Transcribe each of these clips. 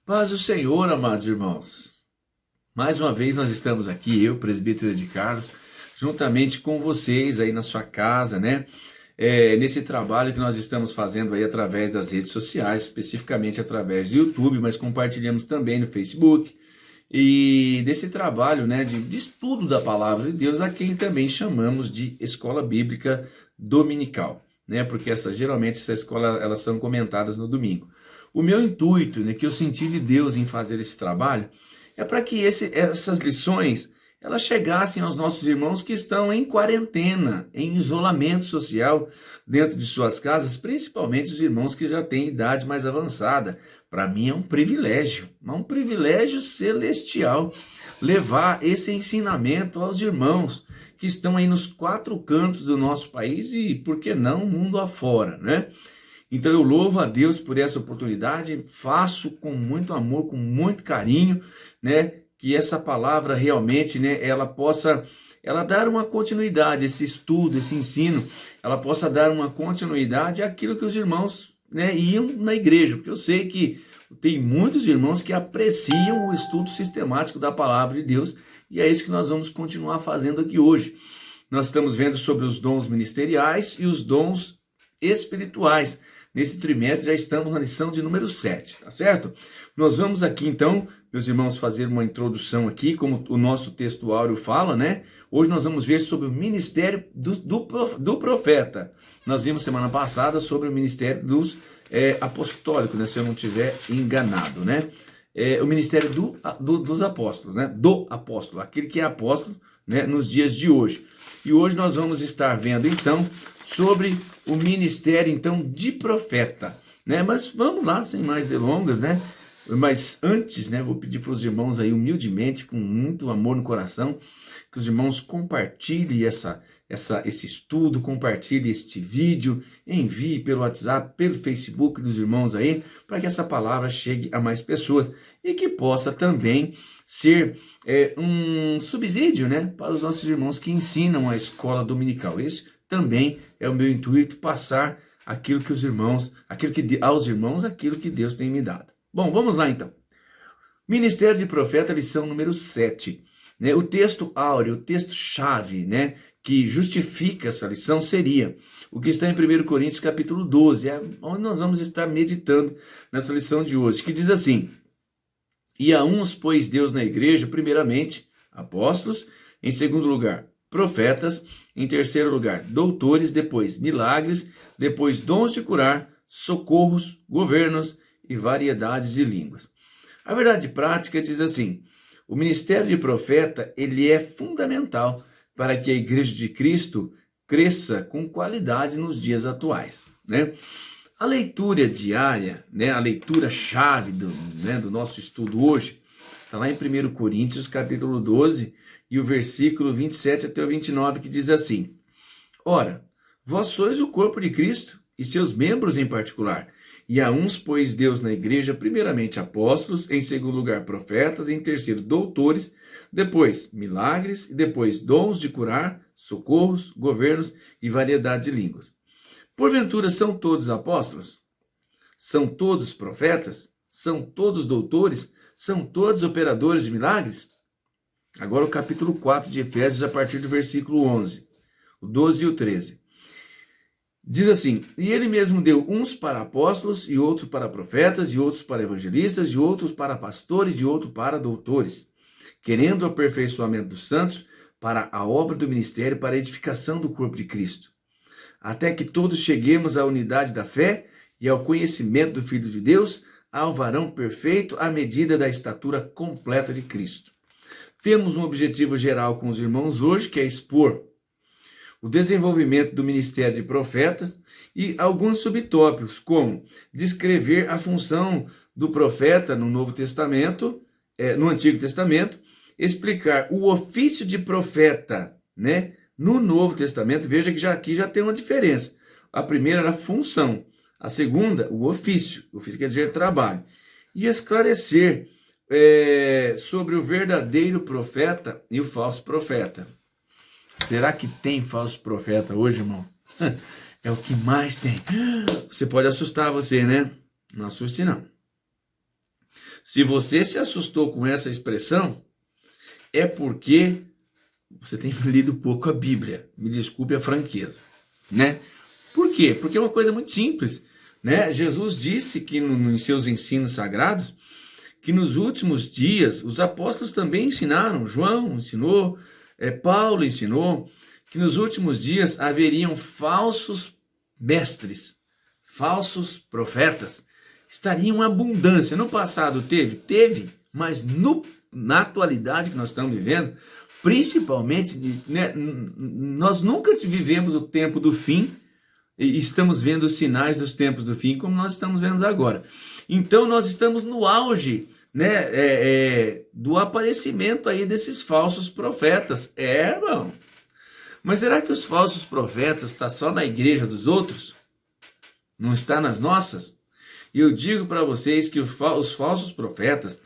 Paz do Senhor, amados irmãos. Mais uma vez nós estamos aqui, eu, presbítero de Carlos, juntamente com vocês aí na sua casa, né? Nesse trabalho que nós estamos fazendo aí através das redes sociais, especificamente através do YouTube, mas compartilhamos também no Facebook. E desse trabalho, né, de estudo da Palavra de Deus, a quem também chamamos de Escola Bíblica Dominical, né? Porque geralmente essa escola, elas são comentadas no domingo. O meu intuito, né, que eu senti de Deus em fazer esse trabalho, é para que essas lições elas chegassem aos nossos irmãos que estão em quarentena, em isolamento social dentro de suas casas, principalmente os irmãos que já têm idade mais avançada. Para mim é um privilégio celestial levar esse ensinamento aos irmãos que estão aí nos quatro cantos do nosso país e, por que não, mundo afora, né? Então eu louvo a Deus por essa oportunidade, faço com muito amor, com muito carinho, né, que essa palavra realmente, né, ela dar uma continuidade, esse estudo, esse ensino, ela possa dar uma continuidade àquilo que os irmãos, né, iam na igreja, porque eu sei que tem muitos irmãos que apreciam o estudo sistemático da palavra de Deus, e é isso que nós vamos continuar fazendo aqui hoje. Nós estamos vendo sobre os dons ministeriais e os dons espirituais. Nesse trimestre já estamos na lição de número 7, tá certo? Nós vamos aqui então, meus irmãos, fazer uma introdução aqui, como o nosso texto áureo fala, né? Hoje nós vamos ver sobre o ministério do profeta. Nós vimos semana passada sobre o ministério dos apostólicos, né? Se eu não estiver enganado, né? O ministério dos apóstolos, né? Do apóstolo, aquele que é apóstolo, né? Nos dias de hoje. E hoje nós vamos estar vendo então sobre o ministério então de profeta, né? Mas vamos lá, sem mais delongas, né? Mas antes, né, vou pedir para os irmãos aí humildemente, com muito amor no coração, que os irmãos compartilhem esse estudo, compartilhem este vídeo, envie pelo WhatsApp, pelo Facebook dos irmãos aí, para que essa palavra chegue a mais pessoas e que possa também ser um subsídio, né, para os nossos irmãos que ensinam a escola dominical. Esse também é o meu intuito, passar aquilo que aos irmãos aquilo que Deus tem me dado. Bom, vamos lá então. Ministério de Profeta, lição número 7. Né? O texto áureo, o texto-chave, né, que justifica essa lição seria o que está em 1 Coríntios capítulo 12, onde nós vamos estar meditando nessa lição de hoje, que diz assim: E a uns pôs Deus na igreja, primeiramente, apóstolos, em segundo lugar, profetas, em terceiro lugar, doutores, depois milagres, depois dons de curar, socorros, governos e variedades de línguas. A verdade prática diz assim: o ministério de profeta, ele é fundamental para que a igreja de Cristo cresça com qualidade nos dias atuais, né? A leitura diária, né, a leitura chave do nosso estudo hoje, está lá em 1 Coríntios capítulo 12 e o versículo 27 até o 29, que diz assim: Ora, vós sois o corpo de Cristo e seus membros em particular. E a uns pôs Deus na igreja, primeiramente apóstolos, em segundo lugar profetas, em terceiro doutores, depois milagres, e depois dons de curar, socorros, governos e variedade de línguas. Porventura são todos apóstolos? São todos profetas? São todos doutores? São todos operadores de milagres? Agora o capítulo 4 de Efésios, a partir do versículo 11, o 12 e o 13. Diz assim: E ele mesmo deu uns para apóstolos, e outros para profetas, e outros para evangelistas, e outros para pastores, e outros para doutores, querendo o aperfeiçoamento dos santos para a obra do ministério, para a edificação do corpo de Cristo, até que todos cheguemos à unidade da fé e ao conhecimento do Filho de Deus, ao varão perfeito, à medida da estatura completa de Cristo. Temos um objetivo geral com os irmãos hoje, que é expor o desenvolvimento do ministério de profetas e alguns subtópicos, como descrever a função do profeta no Novo Testamento, no Antigo Testamento, explicar o ofício de profeta, né, no Novo Testamento. Veja que aqui já tem uma diferença. A primeira era a função, a segunda, o ofício quer dizer trabalho, e esclarecer sobre o verdadeiro profeta e o falso profeta. Será que tem falso profeta hoje, irmãos? É o que mais tem. Você pode assustar você, né? Não assuste, não. Se você se assustou com essa expressão, é porque você tem lido pouco a Bíblia. Me desculpe a franqueza, né? Por quê? Porque é uma coisa muito simples, né? Jesus disse que em seus ensinos sagrados, que nos últimos dias os apóstolos também ensinaram, João ensinou, Paulo ensinou, que nos últimos dias haveriam falsos mestres, falsos profetas, estariam em abundância. No passado teve, mas na atualidade que nós estamos vivendo, principalmente, né, nós nunca vivemos o tempo do fim e estamos vendo os sinais dos tempos do fim como nós estamos vendo agora. Então nós estamos no auge, né, do aparecimento aí desses falsos profetas. Irmão. Mas será que os falsos profetas estão só na igreja dos outros? Não está nas nossas? E eu digo para vocês que os falsos profetas,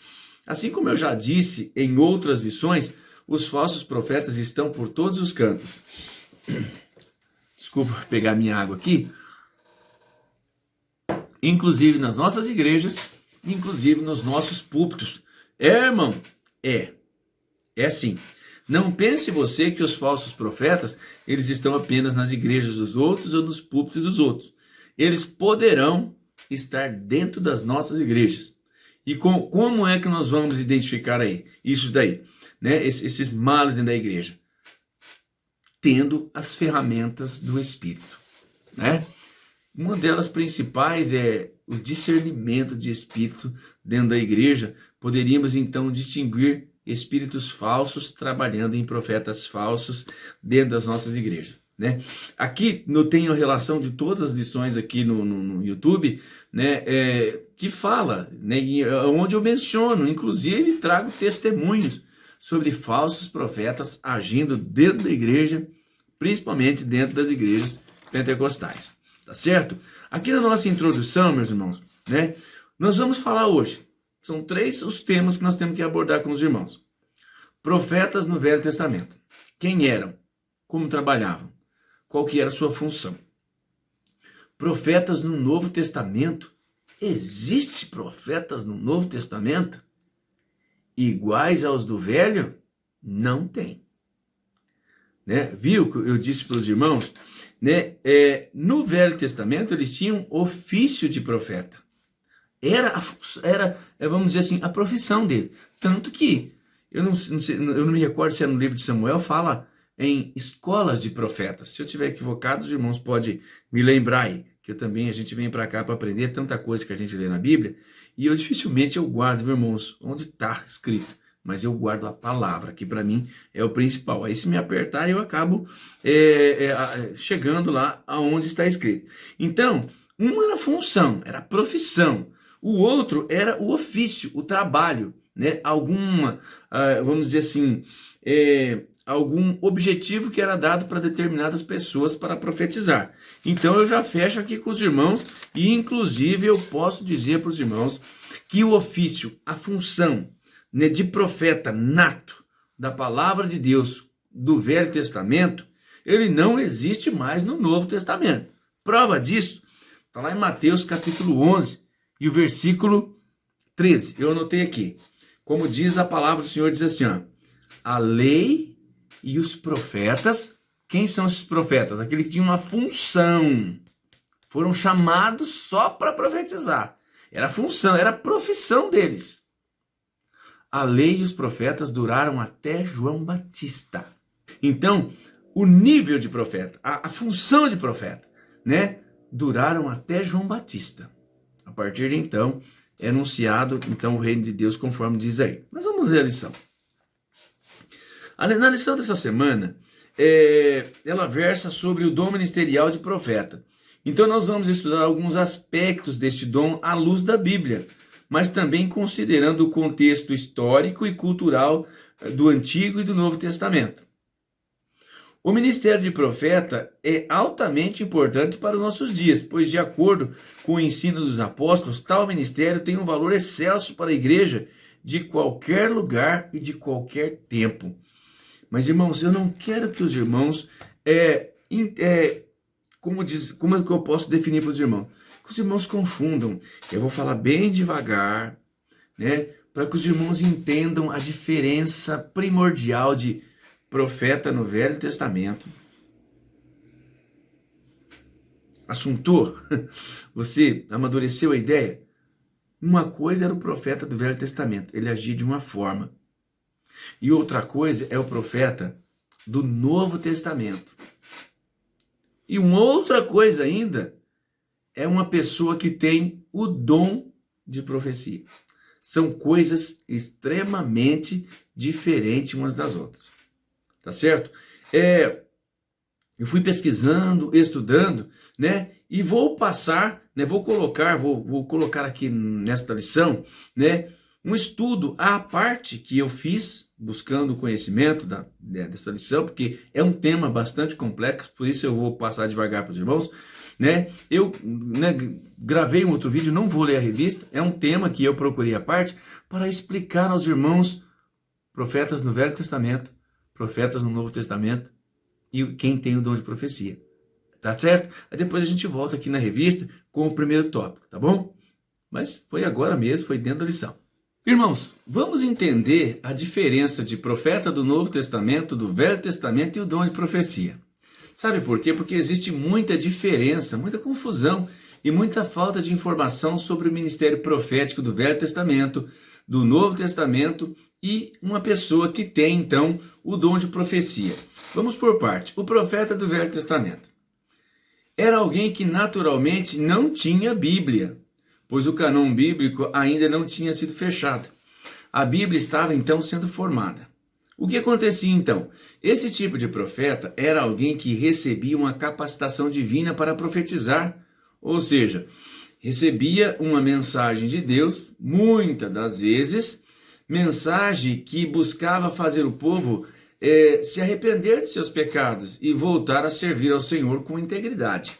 assim como eu já disse em outras lições, os falsos profetas estão por todos os cantos. Desculpa pegar minha água aqui. Inclusive nas nossas igrejas, inclusive nos nossos púlpitos. Irmão, é assim. Não pense você que os falsos profetas, eles estão apenas nas igrejas dos outros ou nos púlpitos dos outros. Eles poderão estar dentro das nossas igrejas. E como é que nós vamos identificar aí isso daí, né? Esses males dentro da igreja? Tendo as ferramentas do Espírito, né? Uma delas principais é o discernimento de espírito dentro da igreja. Poderíamos então distinguir espíritos falsos trabalhando em profetas falsos dentro das nossas igrejas, né? Aqui eu tenho a relação de todas as lições aqui no YouTube, né, que fala, né, onde eu menciono, inclusive trago testemunhos sobre falsos profetas agindo dentro da igreja, principalmente dentro das igrejas pentecostais, tá certo? Aqui na nossa introdução, meus irmãos, né, nós vamos falar hoje. São 3 os temas que nós temos que abordar com os irmãos. Profetas no Velho Testamento. Quem eram? Como trabalhavam? Qual que era a sua função? Profetas no Novo Testamento. Existe profetas no Novo Testamento? Iguais aos do Velho? Não tem. Né? Viu que eu disse para os irmãos? Né? No Velho Testamento eles tinham ofício de profeta. Era, vamos dizer assim, a profissão dele. Tanto que, eu não me recordo se é no livro de Samuel, fala em escolas de profetas. Se eu estiver equivocado, os irmãos podem me lembrar aí, que a gente vem para cá para aprender tanta coisa que a gente lê na Bíblia, e eu dificilmente guardo, meus irmãos, onde está escrito, mas eu guardo a palavra, que para mim é o principal. Aí se me apertar, eu acabo chegando lá aonde está escrito. Então, uma era a função, era a profissão. O outro era o ofício, o trabalho, né? Vamos dizer assim, algum objetivo que era dado para determinadas pessoas para profetizar. Então eu já fecho aqui com os irmãos e inclusive eu posso dizer para os irmãos que o ofício, a função, né, de profeta nato da palavra de Deus do Velho Testamento, ele não existe mais no Novo Testamento. Prova disso está lá em Mateus capítulo 11, e o versículo 13, eu anotei aqui. Como diz a palavra do Senhor, diz assim, ó, a lei e os profetas, quem são esses profetas? Aqueles que tinham uma função, foram chamados só para profetizar. Era a função, era a profissão deles. A lei e os profetas duraram até João Batista. Então, o nível de profeta, a função de profeta, né, duraram até João Batista. A partir de então, é anunciado então o reino de Deus conforme diz aí. Mas vamos ver a lição. Na lição dessa semana, ela versa sobre o dom ministerial de profeta. Então nós vamos estudar alguns aspectos deste dom à luz da Bíblia, mas também considerando o contexto histórico e cultural do Antigo e do Novo Testamento. O ministério de profeta é altamente importante para os nossos dias, pois, de acordo com o ensino dos apóstolos, tal ministério tem um valor excelso para a igreja de qualquer lugar e de qualquer tempo. Mas, irmãos, eu não quero que os irmãos, como é que eu posso definir para os irmãos? Que os irmãos confundam. Eu vou falar bem devagar, né? Para que os irmãos entendam a diferença primordial de profeta no Velho Testamento. Assuntou? Você amadureceu a ideia? Uma coisa era o profeta do Velho Testamento, ele agia de uma forma. E outra coisa é o profeta do Novo Testamento. E uma outra coisa ainda é uma pessoa que tem o dom de profecia. São coisas extremamente diferentes umas das outras. Tá certo? Eu fui pesquisando, estudando, né? E vou passar, né? Vou colocar aqui nesta lição, né? Um estudo à parte que eu fiz, buscando o conhecimento dessa lição, porque é um tema bastante complexo, por isso eu vou passar devagar para os irmãos, né? Eu gravei um outro vídeo, não vou ler a revista, é um tema que eu procurei à parte para explicar aos irmãos profetas no Velho Testamento, profetas no Novo Testamento e quem tem o dom de profecia. Tá certo? Aí depois a gente volta aqui na revista com o primeiro tópico, tá bom? Mas foi agora mesmo, foi dentro da lição. Irmãos, vamos entender a diferença de profeta do Novo Testamento, do Velho Testamento e o dom de profecia. Sabe por quê? Porque existe muita diferença, muita confusão e muita falta de informação sobre o ministério profético do Velho Testamento, do Novo Testamento e uma pessoa que tem, então, o dom de profecia. Vamos por parte. O profeta do Velho Testamento era alguém que naturalmente não tinha Bíblia, pois o cânon bíblico ainda não tinha sido fechado. A Bíblia estava então sendo formada. O que acontecia então? Esse tipo de profeta era alguém que recebia uma capacitação divina para profetizar, ou seja, recebia uma mensagem de Deus, muitas das vezes, mensagem que buscava fazer o povo se arrepender de seus pecados e voltar a servir ao Senhor com integridade.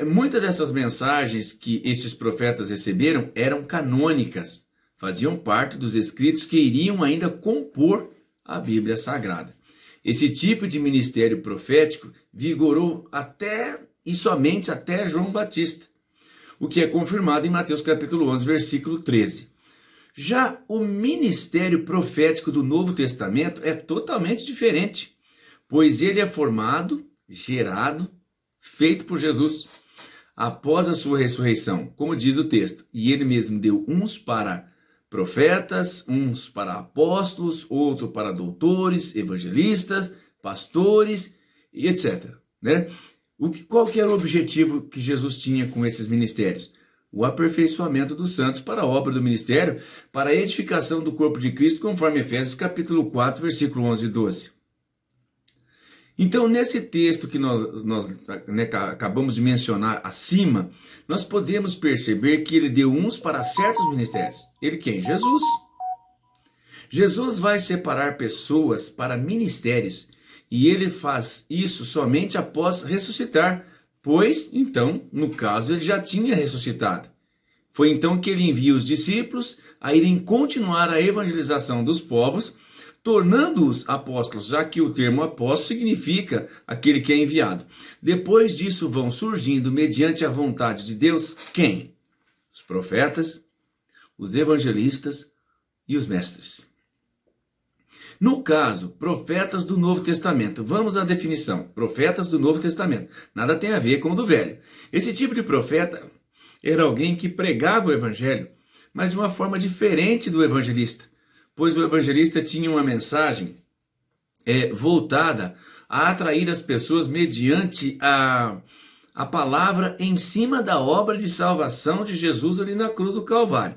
Muitas dessas mensagens que esses profetas receberam eram canônicas, faziam parte dos escritos que iriam ainda compor a Bíblia Sagrada. Esse tipo de ministério profético vigorou até e somente até João Batista, o que é confirmado em Mateus capítulo 11, versículo 13. Já o ministério profético do Novo Testamento é totalmente diferente, pois ele é formado, gerado, feito por Jesus após a sua ressurreição, como diz o texto, e ele mesmo deu uns para profetas, uns para apóstolos, outro para doutores, evangelistas, pastores e etc. Né? Qual que era o objetivo que Jesus tinha com esses ministérios? O aperfeiçoamento dos santos para a obra do ministério, para a edificação do corpo de Cristo, conforme Efésios capítulo 4, versículo 11 e 12. Então, nesse texto que nós acabamos de mencionar acima, nós podemos perceber que ele deu uns para certos ministérios. Ele quem? Jesus. Jesus vai separar pessoas para ministérios e ele faz isso somente após ressuscitar, pois, então, no caso, ele já tinha ressuscitado. Foi então que ele envia os discípulos a irem continuar a evangelização dos povos, tornando-os apóstolos, já que o termo apóstolo significa aquele que é enviado. Depois disso vão surgindo, mediante a vontade de Deus, quem? Os profetas, os evangelistas e os mestres. No caso, profetas do Novo Testamento. Vamos à definição. Profetas do Novo Testamento. Nada tem a ver com o do Velho. Esse tipo de profeta era alguém que pregava o evangelho, mas de uma forma diferente do evangelista, pois o evangelista tinha uma mensagem voltada a atrair as pessoas mediante a palavra em cima da obra de salvação de Jesus ali na cruz do Calvário.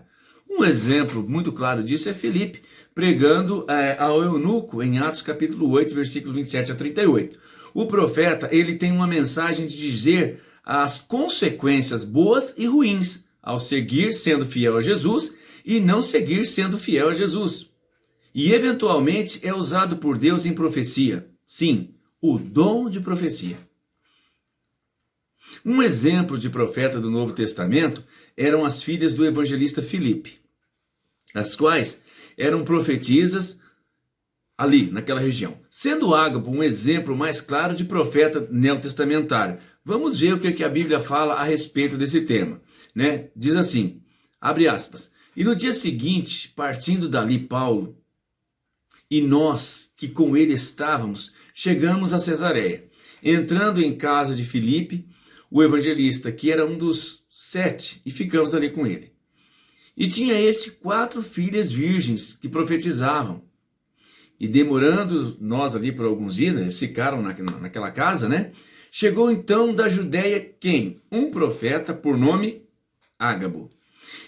Um exemplo muito claro disso é Filipe, pregando ao eunuco em Atos capítulo 8, versículo 27 a 38. O profeta, ele tem uma mensagem de dizer as consequências boas e ruins ao seguir sendo fiel a Jesus e não seguir sendo fiel a Jesus. E eventualmente é usado por Deus em profecia. Sim, o dom de profecia. Um exemplo de profeta do Novo Testamento eram as filhas do evangelista Filipe, as quais eram profetisas ali, naquela região. Sendo Ágabo um exemplo mais claro de profeta neotestamentário. Vamos ver o que a Bíblia fala a respeito desse tema. Né? Diz assim, Abre aspas. E no dia seguinte, partindo dali Paulo, e nós que com ele estávamos, chegamos a Cesareia. Entrando em casa de Filipe, o evangelista, que era um dos 7, e ficamos ali com ele. E tinha este 4 filhas virgens que profetizavam. E demorando nós ali por alguns dias, eles ficaram naquela casa, né? Chegou então da Judéia quem? Um profeta por nome Ágabo.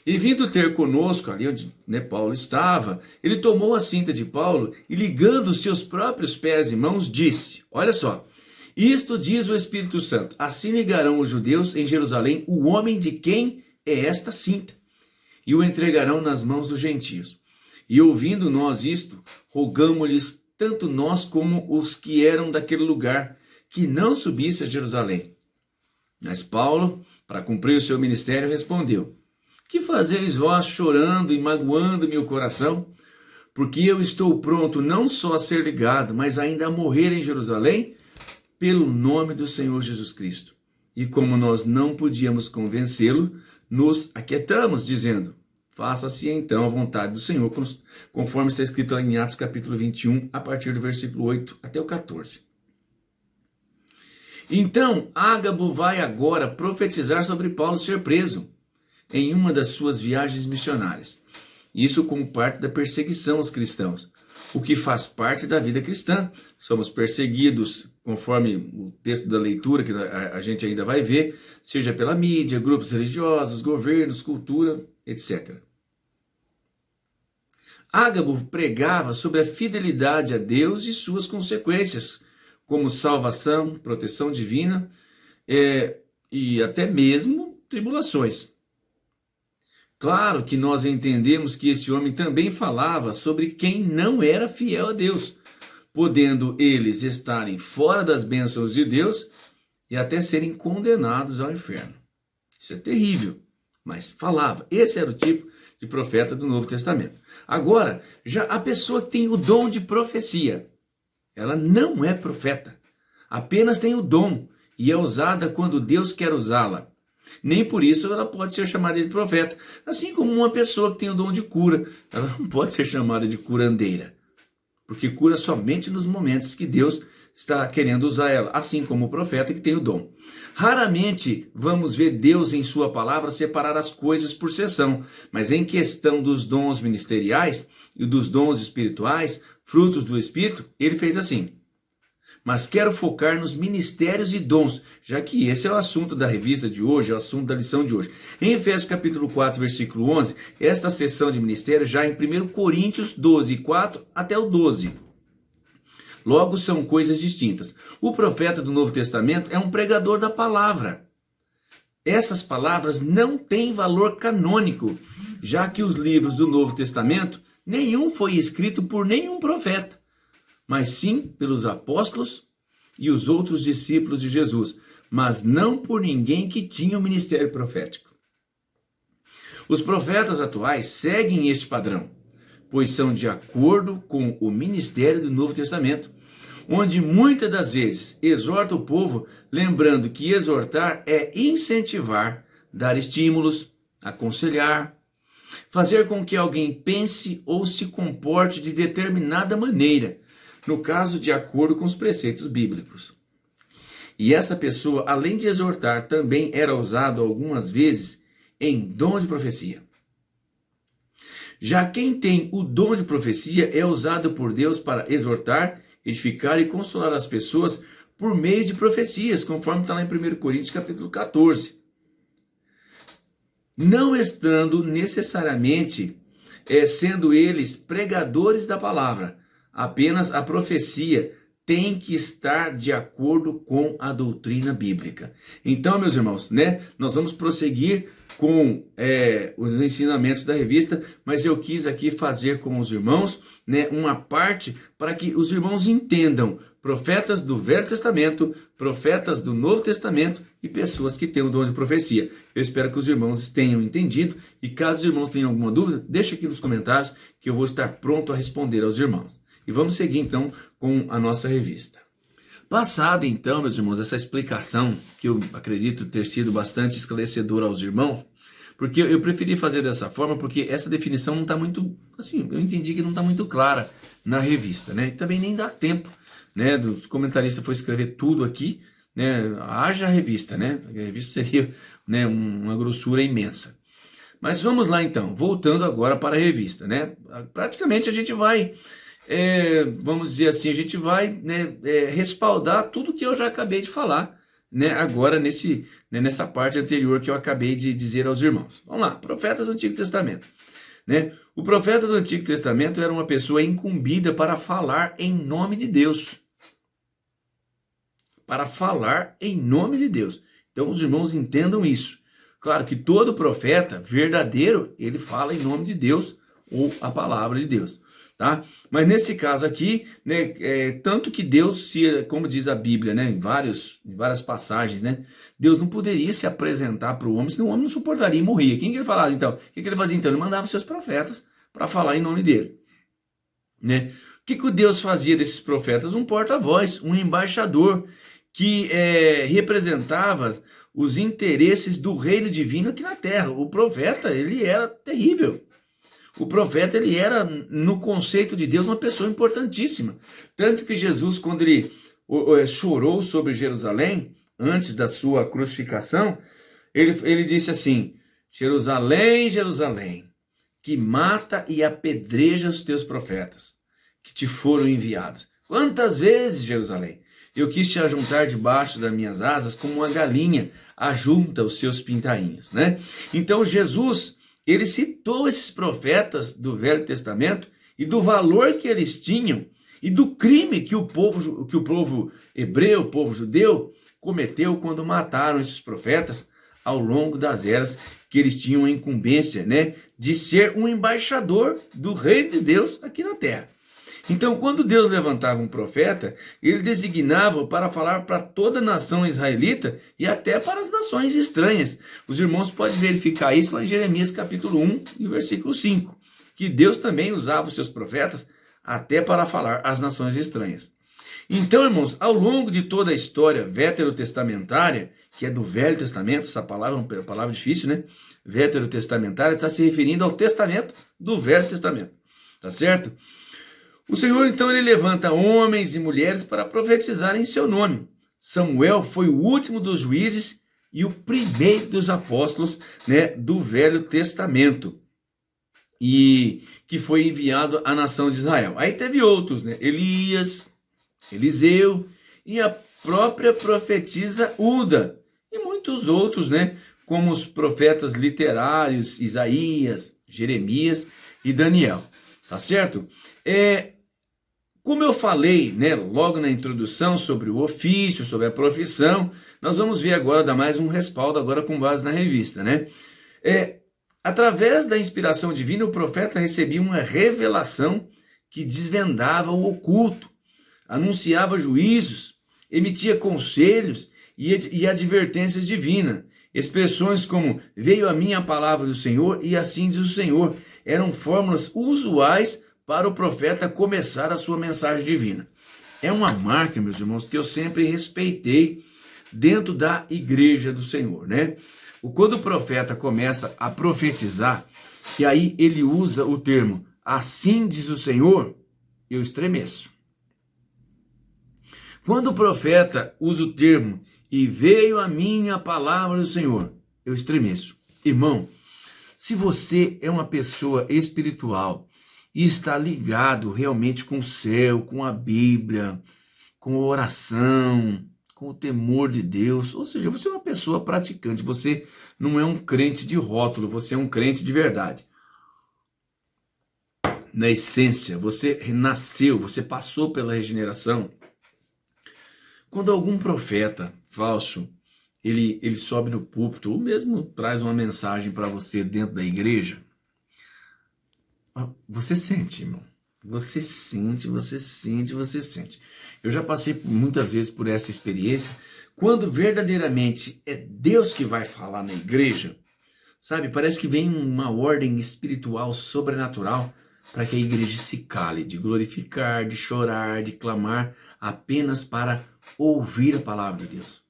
E vindo ter conosco, ali onde Paulo estava, ele tomou a cinta de Paulo e ligando os seus próprios pés e mãos, disse, olha só, isto diz o Espírito Santo, assim ligarão os judeus em Jerusalém o homem de quem é esta cinta, e o entregarão nas mãos dos gentios. E ouvindo nós isto, rogamo-lhes, tanto nós como os que eram daquele lugar, que não subisse a Jerusalém. Mas Paulo, para cumprir o seu ministério, respondeu, que fazeis vós chorando e magoando meu coração? Porque eu estou pronto não só a ser ligado, mas ainda a morrer em Jerusalém, pelo nome do Senhor Jesus Cristo. E como nós não podíamos convencê-lo, nos aquietamos, dizendo, faça-se então a vontade do Senhor, conforme está escrito lá em Atos capítulo 21, a partir do versículo 8 até o 14. Então, Ágabo vai agora profetizar sobre Paulo ser preso em uma das suas viagens missionárias. Isso como parte da perseguição aos cristãos, o que faz parte da vida cristã. Somos perseguidos, conforme o texto da leitura que a gente ainda vai ver, seja pela mídia, grupos religiosos, governos, cultura, etc. Ágabo pregava sobre a fidelidade a Deus e suas consequências, como salvação, proteção divina e até mesmo tribulações. Claro que nós entendemos que esse homem também falava sobre quem não era fiel a Deus, podendo eles estarem fora das bênçãos de Deus e até serem condenados ao inferno. Isso é terrível, mas falava. Esse era o tipo de profeta do Novo Testamento. Agora, já a pessoa que tem o dom de profecia, ela não é profeta, apenas tem o dom e é usada quando Deus quer usá-la. Nem por isso ela pode ser chamada de profeta. Assim como uma pessoa que tem o dom de cura, ela não pode ser chamada de curandeira, porque cura somente nos momentos que Deus está querendo usar ela, assim como o profeta que tem o dom. Raramente vamos ver Deus em sua palavra separar as coisas por seção, mas em questão dos dons ministeriais e dos dons espirituais, frutos do Espírito, ele fez assim. Mas quero focar nos ministérios e dons, já que esse é o assunto da revista de hoje, é o assunto da lição de hoje. Em Efésios capítulo 4, versículo 11, esta seção de ministério já em 1 Coríntios 12, 4 até o 12. Logo são coisas distintas. O profeta do Novo Testamento é um pregador da palavra. Essas palavras não têm valor canônico, já que os livros do Novo Testamento, nenhum foi escrito por nenhum profeta, mas sim pelos apóstolos e os outros discípulos de Jesus, mas não por ninguém que tinha o ministério profético. Os profetas atuais seguem este padrão, pois são de acordo com o ministério do Novo Testamento, onde muitas das vezes exorta o povo, lembrando que exortar é incentivar, dar estímulos, aconselhar, fazer com que alguém pense ou se comporte de determinada maneira, no caso de acordo com os preceitos bíblicos. E essa pessoa, além de exortar, também era usado algumas vezes em dom de profecia. Já quem tem o dom de profecia é usado por Deus para exortar, edificar e consolar as pessoas por meio de profecias, conforme está lá em 1 Coríntios capítulo 14. Não estando necessariamente sendo eles pregadores da palavra, apenas a profecia tem que estar de acordo com a doutrina bíblica. Então, meus irmãos, nós vamos prosseguir com os ensinamentos da revista, mas eu quis aqui fazer com os irmãos uma parte para que os irmãos entendam profetas do Velho Testamento, profetas do Novo Testamento e pessoas que têm o dom de profecia. Eu espero que os irmãos tenham entendido e caso os irmãos tenham alguma dúvida, deixa aqui nos comentários que eu vou estar pronto a responder aos irmãos. E vamos seguir então com a nossa revista. Passada então, meus irmãos, essa explicação, que eu acredito ter sido bastante esclarecedora aos irmãos, Porque eu preferi fazer dessa forma, porque essa definição não está muito, assim, eu entendi que não está muito clara na revista, né? E também nem dá tempo, né, dos comentaristas for escrever tudo aqui, né? Haja revista, né? A revista seria, né, uma grossura imensa. Mas vamos lá então, voltando agora para a revista, né? Praticamente a gente vai, vamos dizer assim, a gente vai, né, respaldar tudo que eu já acabei de falar, né, agora nessa parte anterior que eu acabei de dizer aos irmãos. Vamos lá, profetas do Antigo Testamento. Né? O profeta do Antigo Testamento era uma pessoa incumbida para falar em nome de Deus. Para falar em nome de Deus. Então os irmãos entendam isso. Claro que todo profeta verdadeiro, ele fala em nome de Deus ou a palavra de Deus. Tá? Mas nesse caso aqui, né, tanto que Deus, como diz a Bíblia, né, em várias passagens, né, Deus não poderia se apresentar para o homem, senão o homem não suportaria e morria. Quem que ele falava então? O que ele fazia então? Ele mandava seus profetas para falar em nome dele. Né? O que Deus fazia desses profetas? Um porta-voz, um embaixador que representava os interesses do reino divino aqui na terra. O profeta, ele era terrível. O profeta, ele era, no conceito de Deus, uma pessoa importantíssima. Tanto que Jesus, quando ele chorou sobre Jerusalém, antes da sua crucificação, ele disse assim: Jerusalém, Jerusalém, que mata e apedreja os teus profetas, que te foram enviados. Quantas vezes, Jerusalém, eu quis te ajuntar debaixo das minhas asas, como uma galinha ajunta os seus pintainhos, né? Então Jesus, ele citou esses profetas do Velho Testamento e do valor que eles tinham e do crime que o povo hebreu, o povo judeu, cometeu quando mataram esses profetas ao longo das eras que eles tinham a incumbência, né, de ser um embaixador do reino de Deus aqui na terra. Então, quando Deus levantava um profeta, ele designava para falar para toda a nação israelita e até para as nações estranhas. Os irmãos podem verificar isso lá em Jeremias capítulo 1 e versículo 5, que Deus também usava os seus profetas até para falar às nações estranhas. Então, irmãos, ao longo de toda a história veterotestamentária, que é do Velho Testamento, essa palavra é uma palavra difícil, né? Veterotestamentária está se referindo ao testamento do Velho Testamento, tá certo? O Senhor, então, ele levanta homens e mulheres para profetizar em seu nome. Samuel foi o último dos juízes e o primeiro dos apóstolos, né, do Velho Testamento, e que foi enviado à nação de Israel. Aí teve outros, né? Elias, Eliseu e a própria profetisa Uda e muitos outros, né? Como os profetas literários Isaías, Jeremias e Daniel. Tá certo? Como eu falei, né, logo na introdução sobre o ofício, sobre a profissão, nós vamos ver agora, dar mais um respaldo agora com base na revista, né? Através da inspiração divina, o profeta recebia uma revelação que desvendava o oculto, anunciava juízos, emitia conselhos e advertências divinas. Expressões como veio a mim a palavra do Senhor e assim diz o Senhor, eram fórmulas usuais para o profeta começar a sua mensagem divina. É uma marca, meus irmãos, que eu sempre respeitei dentro da igreja do Senhor, né? Quando o profeta começa a profetizar, e aí ele usa o termo assim diz o Senhor, eu estremeço. Quando o profeta usa o termo e veio a mim a palavra do Senhor, eu estremeço. Irmão, se você é uma pessoa espiritual e está ligado realmente com o céu, com a Bíblia, com a oração, com o temor de Deus, ou seja, você é uma pessoa praticante, você não é um crente de rótulo, você é um crente de verdade. Na essência, você renasceu, você passou pela regeneração. Quando algum profeta falso, ele sobe no púlpito, ou mesmo traz uma mensagem para você dentro da igreja, você sente, irmão. Você sente. Eu já passei muitas vezes por essa experiência. Quando verdadeiramente é Deus que vai falar na igreja, sabe? Parece que vem uma ordem espiritual, sobrenatural, para que a igreja se cale, de glorificar, de chorar, de clamar, apenas para ouvir a palavra de Deus.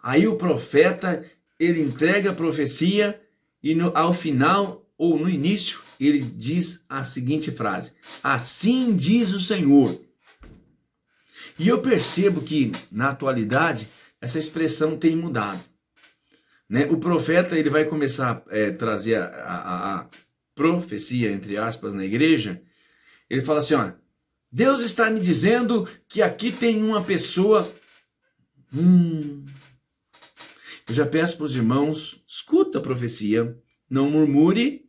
Aí o profeta, ele entrega a profecia e ao final ou no início ele diz a seguinte frase: assim diz o Senhor. E eu percebo que na atualidade essa expressão tem mudado, né? O profeta ele vai começar a trazer a profecia, entre aspas, na igreja. Ele fala assim, ó, Deus está me dizendo que aqui tem uma pessoa. Eu já peço para os irmãos, escuta a profecia, não murmure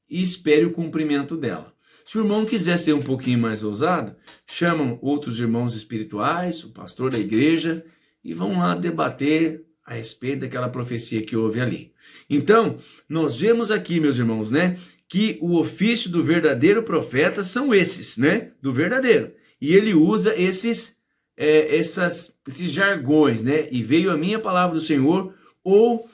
e espere o cumprimento dela. Se o irmão quiser ser um pouquinho mais ousado, chamam outros irmãos espirituais, o pastor da igreja, e vão lá debater a respeito daquela profecia que houve ali. Então, nós vemos aqui, meus irmãos, né, que o ofício do verdadeiro profeta são esses, né, do verdadeiro. E ele usa esses jargões, né, e veio a minha palavra do Senhor, ou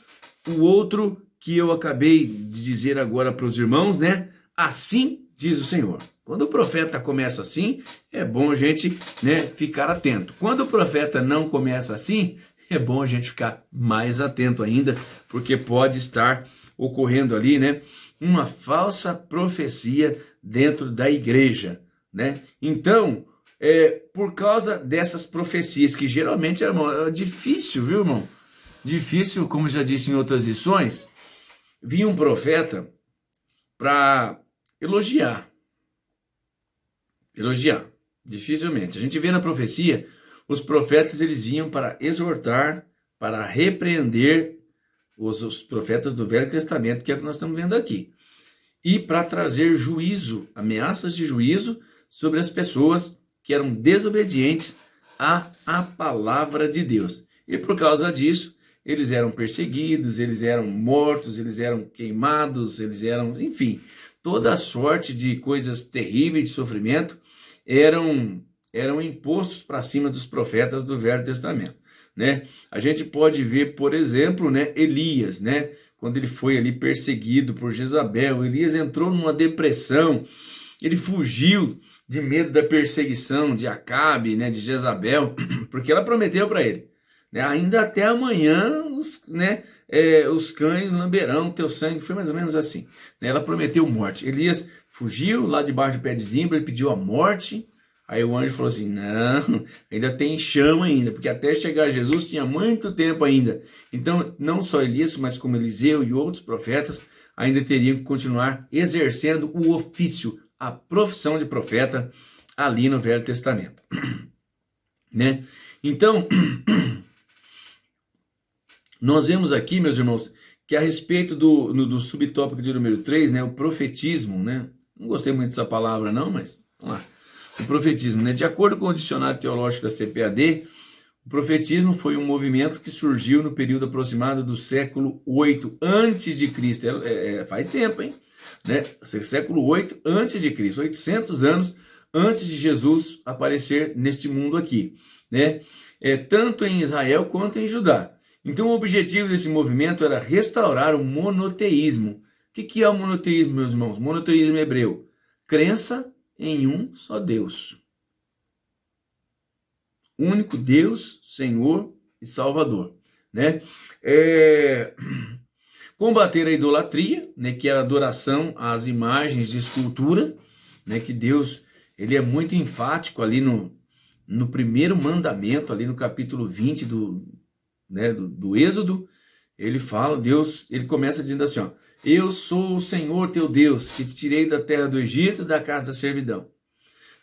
o outro que eu acabei de dizer agora para os irmãos, né, assim diz o Senhor. Quando o profeta começa assim, é bom a gente, né, ficar atento. Quando o profeta não começa assim, é bom a gente ficar mais atento ainda, porque pode estar ocorrendo ali, né, uma falsa profecia dentro da igreja, né? Então, por causa dessas profecias, que geralmente é difícil, viu, irmão? Difícil, como já disse em outras lições, vinha um profeta para elogiar, dificilmente. A gente vê na profecia, os profetas eles vinham para exortar, para repreender os profetas do Velho Testamento, que é o que nós estamos vendo aqui, e para trazer juízo, ameaças de juízo sobre as pessoas que eram desobedientes à palavra de Deus. E por causa disso, eles eram perseguidos, eles eram mortos, eles eram queimados, eles eram, enfim, toda sorte de coisas terríveis de sofrimento eram impostos para cima dos profetas do Velho Testamento, né? A gente pode ver, por exemplo, né, Elias, né? Quando ele foi ali perseguido por Jezabel, Elias entrou numa depressão, ele fugiu de medo da perseguição de Acabe, né, de Jezabel, porque ela prometeu para ele, né, ainda até amanhã os cães lamberão teu sangue, foi mais ou menos assim, né, ela prometeu morte. Elias fugiu lá debaixo do pé de zimbro, ele pediu a morte. Aí o anjo falou assim, não, ainda tem chama ainda, porque até chegar Jesus tinha muito tempo ainda. Então, não só Elias, mas como Eliseu e outros profetas, ainda teriam que continuar exercendo o ofício, a profissão de profeta ali no Velho Testamento. Né? Então, nós vemos aqui, meus irmãos, que a respeito do subtópico de número 3, né, o profetismo, né? Não gostei muito dessa palavra não, mas vamos lá. O profetismo, né? De acordo com o dicionário teológico da CPAD, o profetismo foi um movimento que surgiu no período aproximado do século 8 antes de Cristo. Faz tempo, hein? Né? Século 8 antes de Cristo, 800 anos antes de Jesus aparecer neste mundo aqui, né? Tanto em Israel quanto em Judá. Então o objetivo desse movimento era restaurar o monoteísmo. O que é o monoteísmo, meus irmãos? Monoteísmo hebreu, crença em um só Deus, único Deus, Senhor e Salvador, né? Combater a idolatria, né, que era a adoração às imagens de escultura, né, que Deus ele é muito enfático ali no primeiro mandamento, ali no capítulo 20 do Êxodo. Ele fala, Deus, ele começa dizendo assim, ó, eu sou o Senhor teu Deus, que te tirei da terra do Egito e da casa da servidão.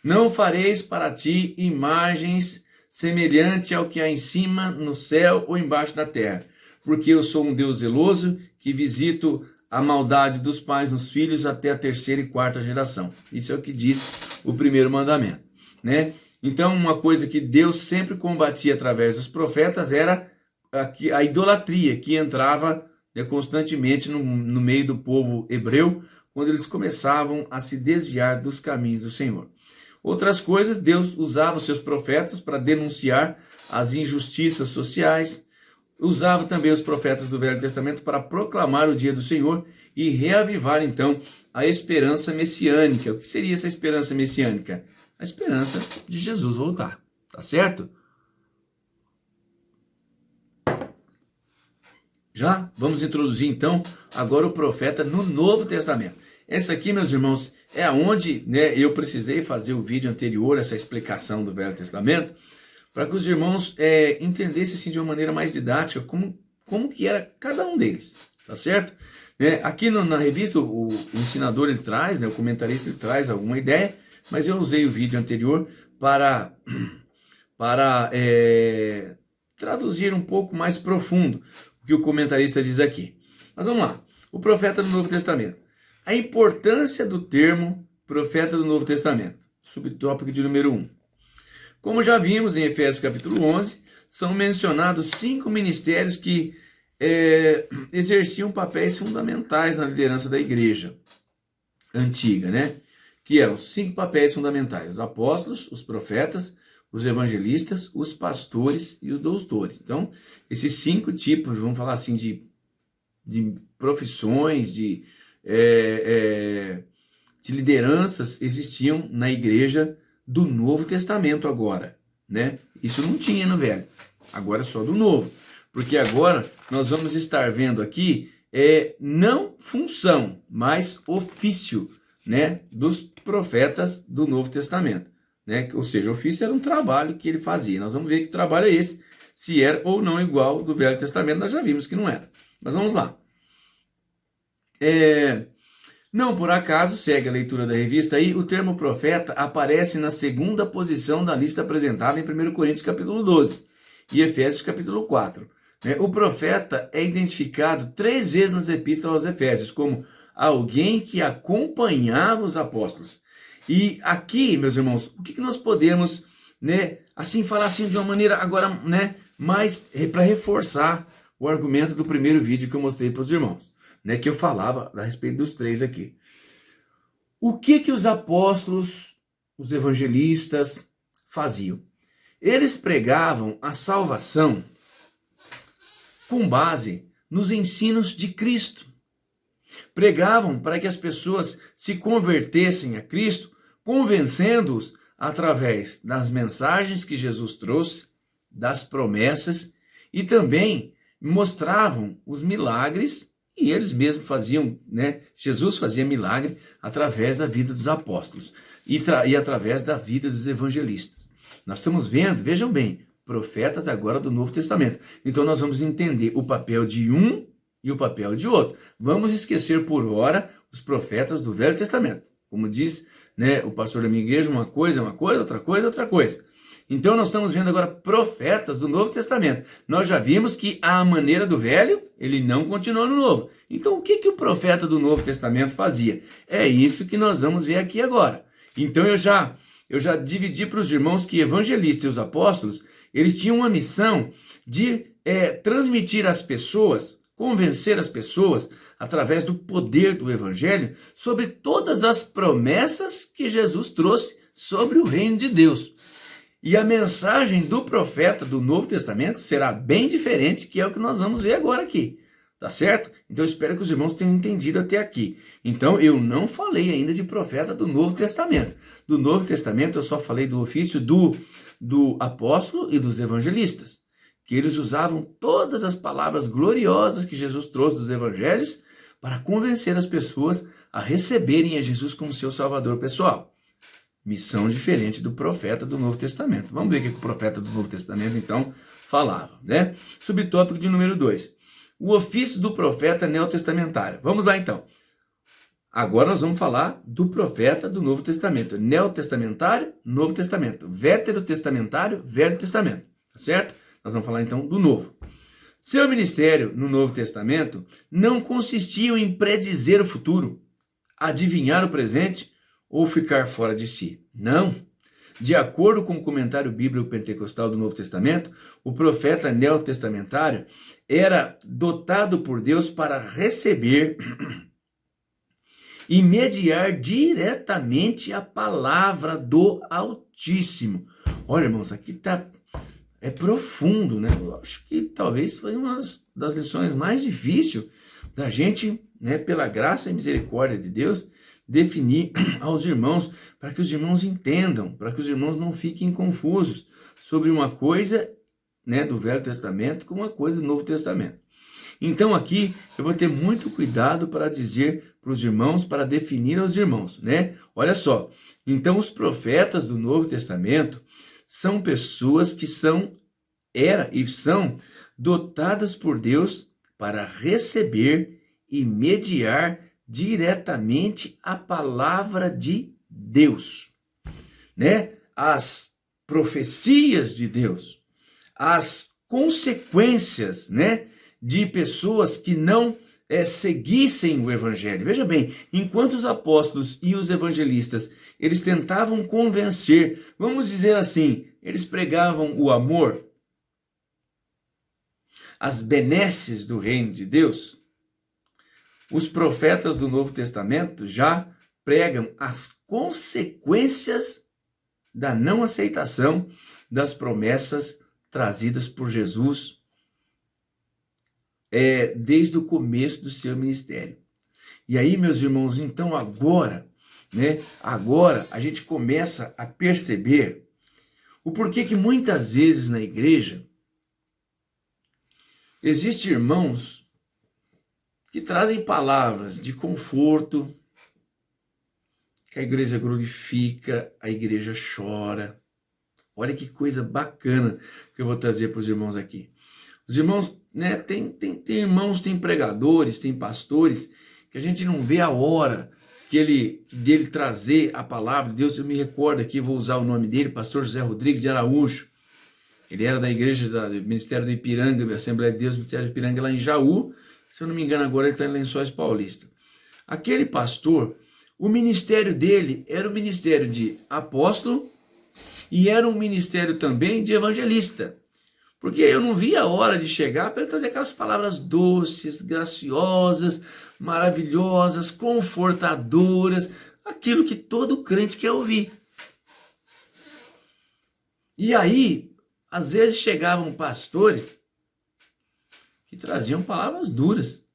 Não fareis para ti imagens semelhantes ao que há em cima no céu ou embaixo da terra, porque eu sou um Deus zeloso, que visito a maldade dos pais nos filhos até a terceira e quarta geração. Isso é o que diz o primeiro mandamento, né? Então, uma coisa que Deus sempre combatia através dos profetas era a idolatria, que entrava constantemente no meio do povo hebreu, quando eles começavam a se desviar dos caminhos do Senhor. Outras coisas, Deus usava os seus profetas para denunciar as injustiças sociais, usava também os profetas do Velho Testamento para proclamar o dia do Senhor e reavivar, então, a esperança messiânica. O que seria essa esperança messiânica? A esperança de Jesus voltar, tá certo? Já vamos introduzir então agora o profeta no Novo Testamento. Essa aqui, meus irmãos, é onde, né, eu precisei fazer o vídeo anterior, essa explicação do Velho Testamento, para que os irmãos entendessem assim, de uma maneira mais didática como que era cada um deles, tá certo? Aqui na revista o ensinador ele traz, né, o comentarista ele traz alguma ideia, mas eu usei o vídeo anterior para traduzir um pouco mais profundo o que o comentarista diz aqui. Mas vamos lá, o profeta do Novo Testamento. A importância do termo profeta do Novo Testamento, subtópico de número 1. Como já vimos em Efésios capítulo 11, são mencionados 5 ministérios que exerciam papéis fundamentais na liderança da igreja antiga, né? Que eram 5 papéis fundamentais: os apóstolos, os profetas, os evangelistas, os pastores e os doutores. Então, esses 5 tipos, vamos falar assim, de profissões, de lideranças existiam na igreja do Novo Testamento agora, né? Isso não tinha no Velho, agora é só do Novo, porque agora nós vamos estar vendo aqui não função, mas ofício, né, dos profetas do Novo Testamento, né? Ou seja, ofício era um trabalho que ele fazia. Nós vamos ver que trabalho é esse, se era ou não igual do Velho Testamento, nós já vimos que não era. Mas vamos lá. Não por acaso, segue a leitura da revista aí, o termo profeta aparece na segunda posição da lista apresentada em 1 Coríntios capítulo 12 e Efésios capítulo 4. O profeta é identificado 3 vezes nas epístolas aos Efésios como alguém que acompanhava os apóstolos. E aqui, meus irmãos, o que nós podemos, né, assim falar assim de uma maneira agora, né, mais para reforçar o argumento do primeiro vídeo que eu mostrei para os irmãos, né, que eu falava a respeito dos 3 aqui. O que os apóstolos, os evangelistas faziam? Eles pregavam a salvação com base nos ensinos de Cristo. Pregavam para que as pessoas se convertessem a Cristo, convencendo-os através das mensagens que Jesus trouxe, das promessas, e também mostravam os milagres. E eles mesmos faziam, né? Jesus fazia milagre através da vida dos apóstolos e através da vida dos evangelistas. Nós estamos vendo, vejam bem, profetas agora do Novo Testamento. Então nós vamos entender o papel de um e o papel de outro. Vamos esquecer por hora os profetas do Velho Testamento. Como diz, né, o pastor da minha igreja, uma coisa é uma coisa, outra coisa é outra coisa. Então nós estamos vendo agora profetas do Novo Testamento. Nós já vimos que a maneira do Velho, ele não continuou no Novo. Então o que o profeta do Novo Testamento fazia? É isso que nós vamos ver aqui agora. Então eu já dividi para os irmãos que evangelistas e os apóstolos, eles tinham uma missão de transmitir às pessoas, convencer as pessoas, através do poder do Evangelho, sobre todas as promessas que Jesus trouxe sobre o reino de Deus. E a mensagem do profeta do Novo Testamento será bem diferente, que é o que nós vamos ver agora aqui. Tá certo? Então eu espero que os irmãos tenham entendido até aqui. Então eu não falei ainda de profeta do Novo Testamento. Do Novo Testamento eu só falei do ofício do apóstolo e dos evangelistas, que eles usavam todas as palavras gloriosas que Jesus trouxe dos evangelhos para convencer as pessoas a receberem a Jesus como seu salvador pessoal. Missão diferente do profeta do Novo Testamento. Vamos ver o que o profeta do Novo Testamento, então, falava, né? Subtópico de número 2. O ofício do profeta neotestamentário. Vamos lá, então. Agora nós vamos falar do profeta do Novo Testamento. Neotestamentário, Novo Testamento. Veterotestamentário, Velho Testamento. Tá certo? Nós vamos falar, então, do Novo. Seu ministério no Novo Testamento não consistia em predizer o futuro, adivinhar o presente ou ficar fora de si. Não. De acordo com o comentário bíblico pentecostal do Novo Testamento, o profeta neotestamentário era dotado por Deus para receber e mediar diretamente a palavra do Altíssimo. Olha, irmãos, aqui é profundo, né? Eu acho que talvez foi uma das lições mais difíceis da gente, né, pela graça e misericórdia de Deus, definir aos irmãos, para que os irmãos entendam, para que os irmãos não fiquem confusos sobre uma coisa, né, do Velho Testamento com uma coisa do Novo Testamento. Então aqui eu vou ter muito cuidado para dizer para os irmãos, para definir aos irmãos, né? Olha só, então os profetas do Novo Testamento são pessoas que são dotadas por Deus para receber e mediar diretamente a palavra de Deus, né? As profecias de Deus, as consequências, né, de pessoas que não seguissem o evangelho. Veja bem, enquanto os apóstolos e os evangelistas, eles tentavam convencer, vamos dizer assim, eles pregavam o amor, as benesses do reino de Deus, os profetas do Novo Testamento já pregam as consequências da não aceitação das promessas trazidas por Jesus desde o começo do seu ministério. E aí, meus irmãos, então agora, né? Agora a gente começa a perceber o porquê que muitas vezes na igreja existem irmãos que trazem palavras de conforto, que a igreja glorifica, a igreja chora. Olha que coisa bacana que eu vou trazer para os irmãos aqui. Os irmãos, né, tem irmãos, tem pregadores, tem pastores, que a gente não vê a hora dele trazer a palavra de Deus. Eu me recordo aqui, vou usar o nome dele, pastor José Rodrigues de Araújo. Ele era da igreja do Ministério do Ipiranga, Assembleia de Deus, Ministério do Ipiranga, lá em Jaú. Se eu não me engano agora ele está em Lençóis Paulista. Aquele pastor, o ministério dele era o ministério de apóstolo e era um ministério também de evangelista. Porque eu não via a hora de chegar para ele trazer aquelas palavras doces, graciosas, maravilhosas, confortadoras, aquilo que todo crente quer ouvir. E aí, às vezes chegavam pastores que traziam palavras duras,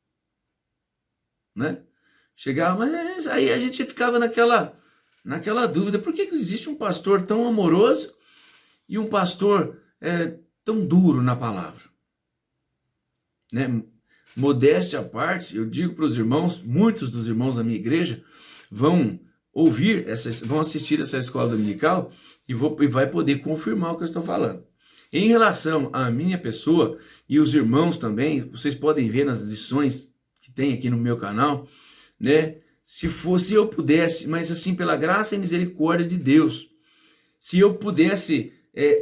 né? Chegava, mas aí a gente ficava naquela dúvida, por que existe um pastor tão amoroso e um pastor tão duro na palavra? Né? Modéstia à parte, eu digo para os irmãos, muitos dos irmãos da minha igreja vão assistir essa escola dominical e vai poder confirmar o que eu estou falando. Em relação à minha pessoa e os irmãos também, vocês podem ver nas lições que tem aqui no meu canal, né? Se eu pudesse, mas assim, pela graça e misericórdia de Deus, se eu pudesse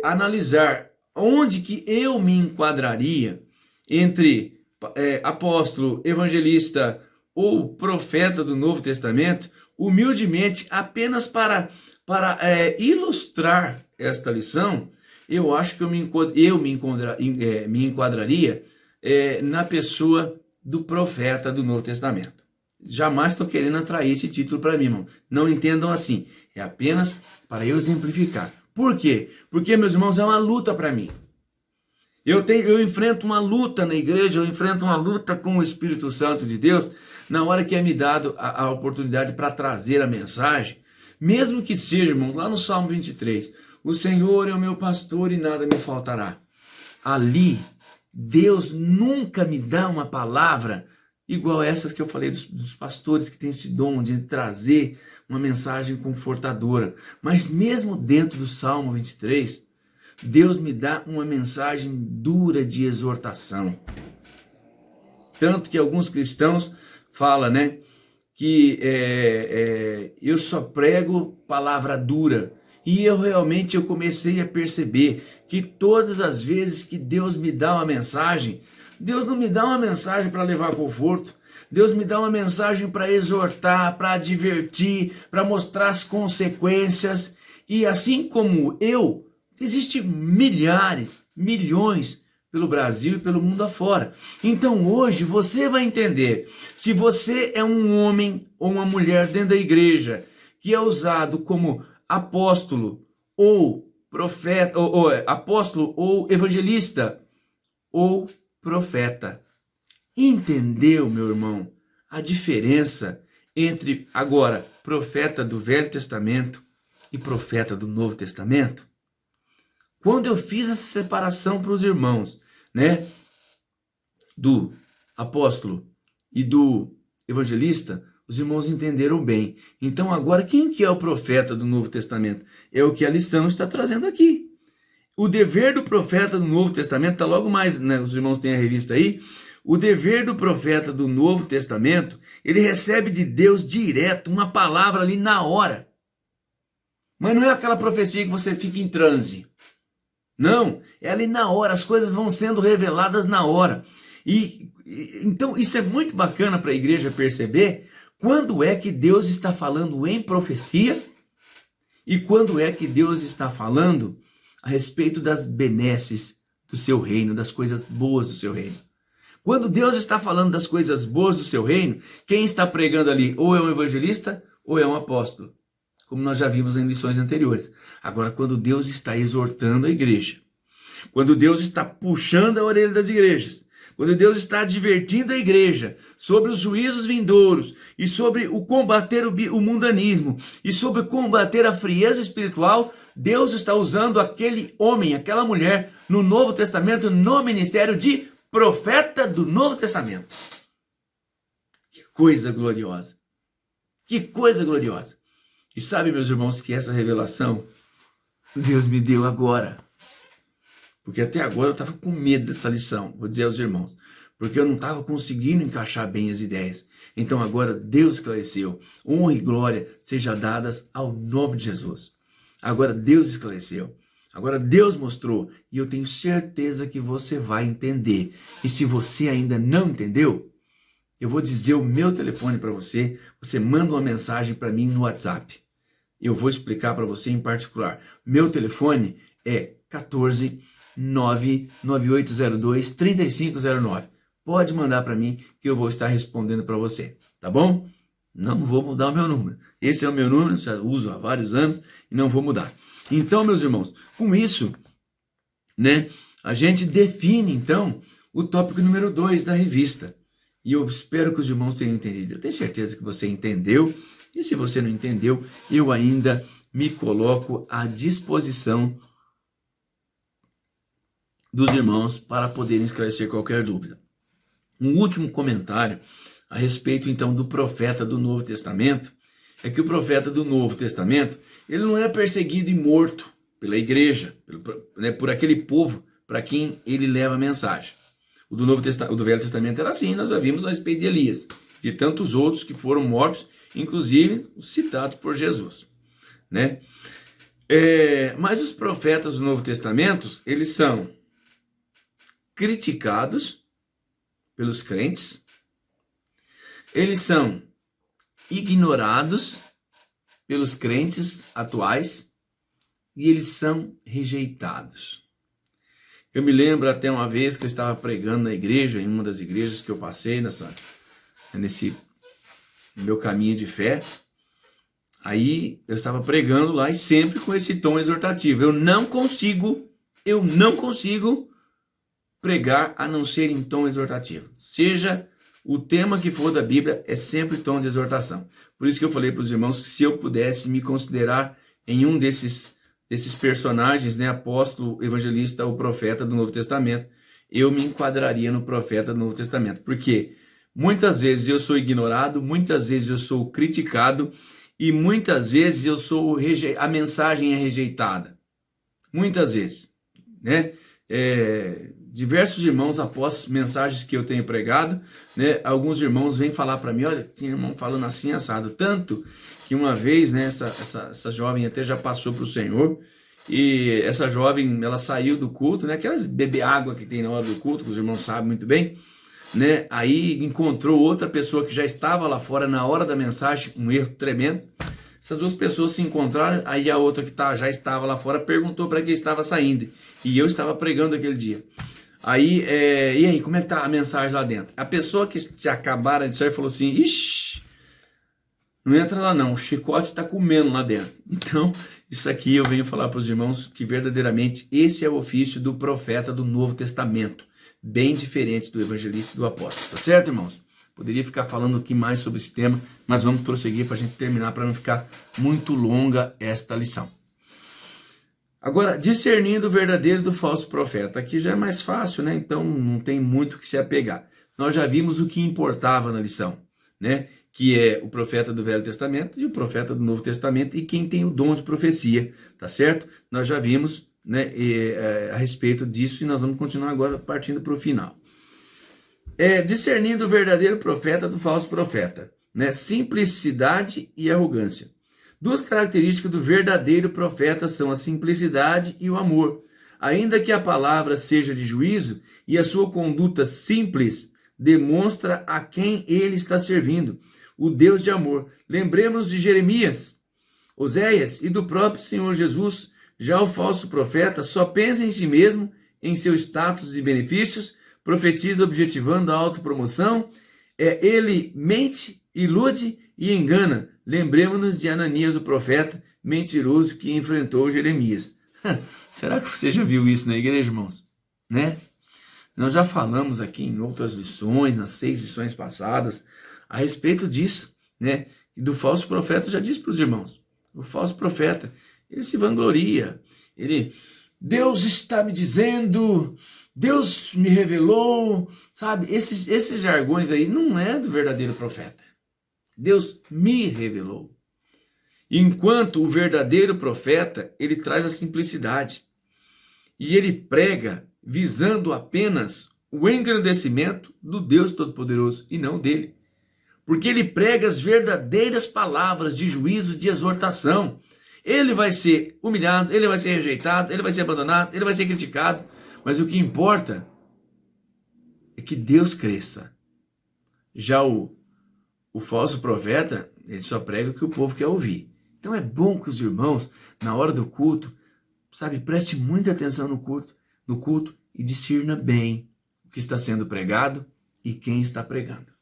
analisar onde que eu me enquadraria entre apóstolo, evangelista ou profeta do Novo Testamento, humildemente, apenas para ilustrar esta lição, eu acho que eu me enquadraria na pessoa do profeta do Novo Testamento. Jamais estou querendo atrair esse título para mim, irmão. Não entendam assim. É apenas para eu exemplificar. Por quê? Porque, meus irmãos, é uma luta para mim. Eu enfrento uma luta na igreja, eu enfrento uma luta com o Espírito Santo de Deus, na hora que é me dado a oportunidade para trazer a mensagem, mesmo que seja, irmãos, lá no Salmo 23, o Senhor é o meu pastor e nada me faltará. Ali, Deus nunca me dá uma palavra igual essas que eu falei dos pastores que têm esse dom de trazer uma mensagem confortadora. Mas mesmo dentro do Salmo 23, Deus me dá uma mensagem dura de exortação. Tanto que alguns cristãos falam, né, que eu só prego palavra dura. E eu comecei a perceber que todas as vezes que Deus me dá uma mensagem, Deus não me dá uma mensagem para levar conforto. Deus me dá uma mensagem para exortar, para advertir, para mostrar as consequências. E assim como existem milhares, milhões pelo Brasil e pelo mundo afora. Então hoje você vai entender, se você é um homem ou uma mulher dentro da igreja que é usado como apóstolo ou profeta, ou apóstolo ou evangelista ou profeta. Entendeu, meu irmão, a diferença entre agora profeta do Velho Testamento e profeta do Novo Testamento? Quando eu fiz essa separação para os irmãos, né, do apóstolo e do evangelista, os irmãos entenderam bem. Então agora, quem que é o profeta do Novo Testamento? É o que a lição está trazendo aqui. O dever do profeta do Novo Testamento, está logo mais, né, os irmãos têm a revista aí, o dever do profeta do Novo Testamento, ele recebe de Deus direto uma palavra ali na hora. Mas não é aquela profecia que você fica em transe. Não, é ali na hora, as coisas vão sendo reveladas na hora. Então isso é muito bacana para a igreja perceber quando é que Deus está falando em profecia e quando é que Deus está falando a respeito das benesses do seu reino, das coisas boas do seu reino. Quando Deus está falando das coisas boas do seu reino, quem está pregando ali ou é um evangelista ou é um apóstolo, como nós já vimos em lições anteriores. Agora, quando Deus está exortando a igreja, quando Deus está puxando a orelha das igrejas, quando Deus está advertindo a igreja sobre os juízos vindouros e sobre o combater o mundanismo e sobre combater a frieza espiritual, Deus está usando aquele homem, aquela mulher no Novo Testamento, no ministério de profeta do Novo Testamento. Que coisa gloriosa! Que coisa gloriosa! E sabe, meus irmãos, que essa revelação Deus me deu agora. Porque até agora eu estava com medo dessa lição, vou dizer aos irmãos, porque eu não estava conseguindo encaixar bem as ideias. Então agora Deus esclareceu. Honra e glória sejam dadas ao nome de Jesus. Agora Deus esclareceu. Agora Deus mostrou. E eu tenho certeza que você vai entender. E se você ainda não entendeu, eu vou dizer o meu telefone para você. Você manda uma mensagem para mim no WhatsApp. Eu vou explicar para você em particular. Meu telefone é 14 99802 3509. Pode mandar para mim que eu vou estar respondendo para você, tá bom? Não vou mudar o meu número. Esse é o meu número, já uso há vários anos e não vou mudar. Então, meus irmãos, com isso, né, a gente define então o tópico número 2 da revista. E eu espero que os irmãos tenham entendido. Eu tenho certeza que você entendeu. E se você não entendeu, eu ainda me coloco à disposição dos irmãos para poderem esclarecer qualquer dúvida. Um último comentário a respeito então do profeta do Novo Testamento é que o profeta do Novo Testamento ele não é perseguido e morto pela igreja, por aquele povo para quem ele leva a mensagem. O do Velho Testamento era assim, nós já vimos a respeito de Elias e tantos outros que foram mortos, inclusive citados por Jesus, né? Mas os profetas do Novo Testamento, eles são criticados pelos crentes, eles são ignorados pelos crentes atuais e eles são rejeitados. Eu me lembro até uma vez que eu estava pregando na igreja, em uma das igrejas que eu passei nesse meu caminho de fé. Aí eu estava pregando lá e sempre com esse tom exortativo. Eu não consigo pregar a não ser em tom exortativo. Seja o tema que for da Bíblia, é sempre tom de exortação. Por isso que eu falei para os irmãos que se eu pudesse me considerar em um desses personagens, né, apóstolo, evangelista ou profeta do Novo Testamento, eu me enquadraria no profeta do Novo Testamento. Porque muitas vezes eu sou ignorado, muitas vezes eu sou criticado e muitas vezes a mensagem é rejeitada. Muitas vezes, né? Diversos irmãos, após mensagens que eu tenho pregado, né, alguns irmãos vêm falar para mim, olha, tinha irmão falando assim, assado, tanto que uma vez, né, essa jovem até já passou para o Senhor, e essa jovem, ela saiu do culto, né, aquelas beber água que tem na hora do culto, que os irmãos sabem muito bem, né, aí encontrou outra pessoa que já estava lá fora na hora da mensagem, um erro tremendo. Essas duas pessoas se encontraram, aí a outra que já estava lá fora perguntou para quem estava saindo, e eu estava pregando aquele dia. Aí, e aí, como é que tá a mensagem lá dentro? A pessoa que acabara de sair falou assim, ixi, não entra lá não, o chicote está comendo lá dentro. Então, isso aqui eu venho falar para os irmãos que verdadeiramente esse é o ofício do profeta do Novo Testamento, bem diferente do evangelista e do apóstolo, tá certo, irmãos? Poderia ficar falando aqui mais sobre esse tema, mas vamos prosseguir para a gente terminar, para não ficar muito longa esta lição. Agora, discernindo o verdadeiro do falso profeta. Aqui já é mais fácil, né? Então não tem muito que se apegar. nós já vimos o que importava na lição, né? Que é o profeta do Velho Testamento e o profeta do Novo Testamento e quem tem o dom de profecia, tá certo? Nós já vimos, né, a respeito disso e nós vamos continuar agora partindo para o final. Discernindo o verdadeiro profeta do falso profeta, né? Simplicidade e arrogância. Duas características do verdadeiro profeta são a simplicidade e o amor. Ainda que a palavra seja de juízo e a sua conduta simples demonstra a quem ele está servindo, o Deus de amor. Lembremos de Jeremias, Oséias e do próprio Senhor Jesus. Já o falso profeta só pensa em si mesmo, em seu status de benefícios, profetiza objetivando a autopromoção, ele mente, ilude e engana. Lembremos-nos de Ananias, o profeta mentiroso que enfrentou Jeremias. Será que você já viu isso na igreja, irmãos? Né? Nós já falamos aqui em outras lições, nas 6 lições passadas, a respeito disso, né? Do falso profeta. Já disse para os irmãos, o falso profeta, ele se vangloria, Deus está me dizendo, Deus me revelou, sabe? Esses jargões aí não é do verdadeiro profeta. Deus me revelou. Enquanto o verdadeiro profeta, ele traz a simplicidade. E ele prega visando apenas o engrandecimento do Deus Todo-Poderoso e não dele. Porque ele prega as verdadeiras palavras de juízo, de exortação. Ele vai ser humilhado, ele vai ser rejeitado, ele vai ser abandonado, ele vai ser criticado. Mas o que importa é que Deus cresça. Já o falso profeta, ele só prega o que o povo quer ouvir. Então é bom que os irmãos, na hora do culto, sabe, preste muita atenção no culto e discirna bem o que está sendo pregado e quem está pregando.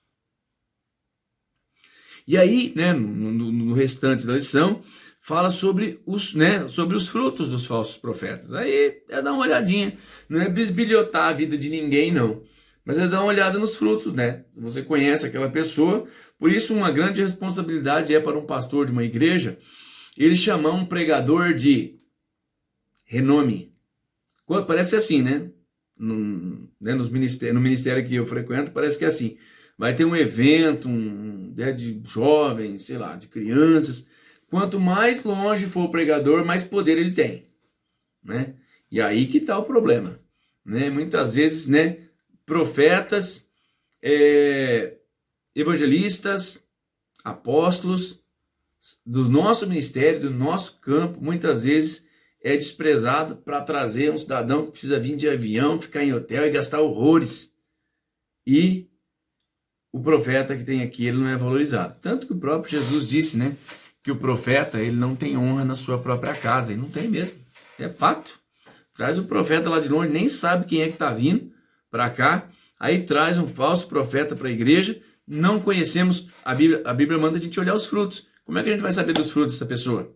E aí, né, no restante da lição, fala sobre os frutos dos falsos profetas. Aí é dar uma olhadinha, não é bisbilhotar a vida de ninguém, não. Mas é dar uma olhada nos frutos, né? Você conhece aquela pessoa, por isso uma grande responsabilidade é para um pastor de uma igreja, ele chamar um pregador de renome. Parece assim, né? No ministério que eu frequento, parece que é assim. Vai ter um evento de jovens, sei lá, de crianças. Quanto mais longe for o pregador, mais poder ele tem, né? E aí que está o problema, né? Muitas vezes, né, profetas, evangelistas, apóstolos do nosso ministério, do nosso campo, muitas vezes é desprezado para trazer um cidadão que precisa vir de avião, ficar em hotel e gastar horrores. E o profeta que tem aqui, ele não é valorizado. Tanto que o próprio Jesus disse, né, que o profeta, ele não tem honra na sua própria casa. Ele não tem mesmo. É fato. Traz o profeta lá de longe, nem sabe quem é que está vindo para cá. Aí traz um falso profeta para a igreja. Não conhecemos. A Bíblia manda a gente olhar os frutos. Como é que a gente vai saber dos frutos dessa pessoa?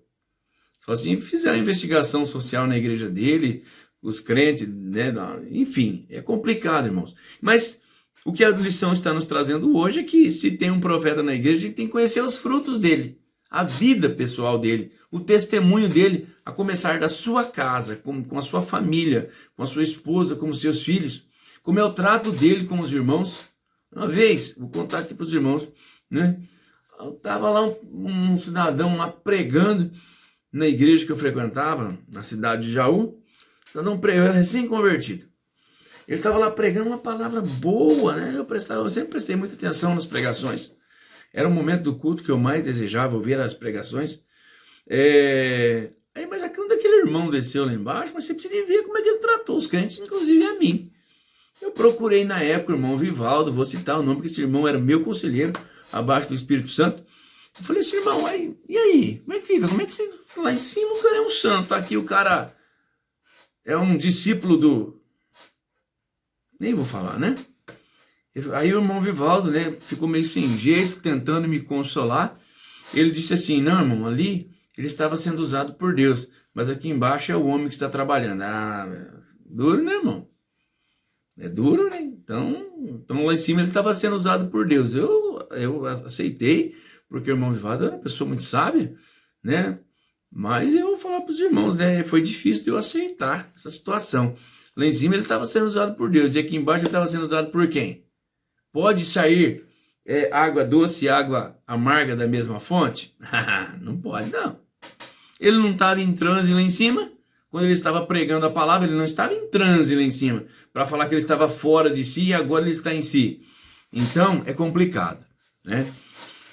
Só se fizer uma investigação social na igreja dele, os crentes, né? Enfim, é complicado, irmãos. Mas o que a lição está nos trazendo hoje é que se tem um profeta na igreja, a gente tem que conhecer os frutos dele, a vida pessoal dele, o testemunho dele, a começar da sua casa, com a sua família, com a sua esposa, com os seus filhos, como é o trato dele com os irmãos. Uma vez, vou contar aqui para os irmãos, né? Estava lá um cidadão lá pregando na igreja que eu frequentava, na cidade de Jaú. Cidadão pregando, recém-convertido. Ele estava lá pregando uma palavra boa, né? Eu sempre prestei muita atenção nas pregações. Era o momento do culto que eu mais desejava ouvir as pregações. Mas aqui onde aquele irmão desceu lá embaixo, mas você precisa ver como é que ele tratou os crentes, inclusive a mim. Eu procurei na época o irmão Vivaldo, vou citar o nome, porque esse irmão era meu conselheiro, abaixo do Espírito Santo. Eu falei assim, irmão, e aí? Como é que fica? Como é que você... Lá em cima o cara é um santo, aqui o cara é um discípulo do... Nem vou falar, né? Aí o irmão Vivaldo, né, ficou meio sem jeito, tentando me consolar. Ele disse assim, não, irmão, ali ele estava sendo usado por Deus, mas aqui embaixo é o homem que está trabalhando. Duro, né, irmão? É duro, né? Então lá em cima ele estava sendo usado por Deus. Eu aceitei, porque o irmão Vivaldo era uma pessoa muito sábia, né? Mas eu vou falar para os irmãos, né? Foi difícil de eu aceitar essa situação. Lá em cima ele estava sendo usado por Deus, e aqui embaixo ele estava sendo usado por quem? Pode sair água doce e água amarga da mesma fonte? Não pode, não. Ele não estava em transe lá em cima? Quando ele estava pregando a palavra, ele não estava em transe lá em cima, para falar que ele estava fora de si e agora ele está em si. Então, é complicado, né?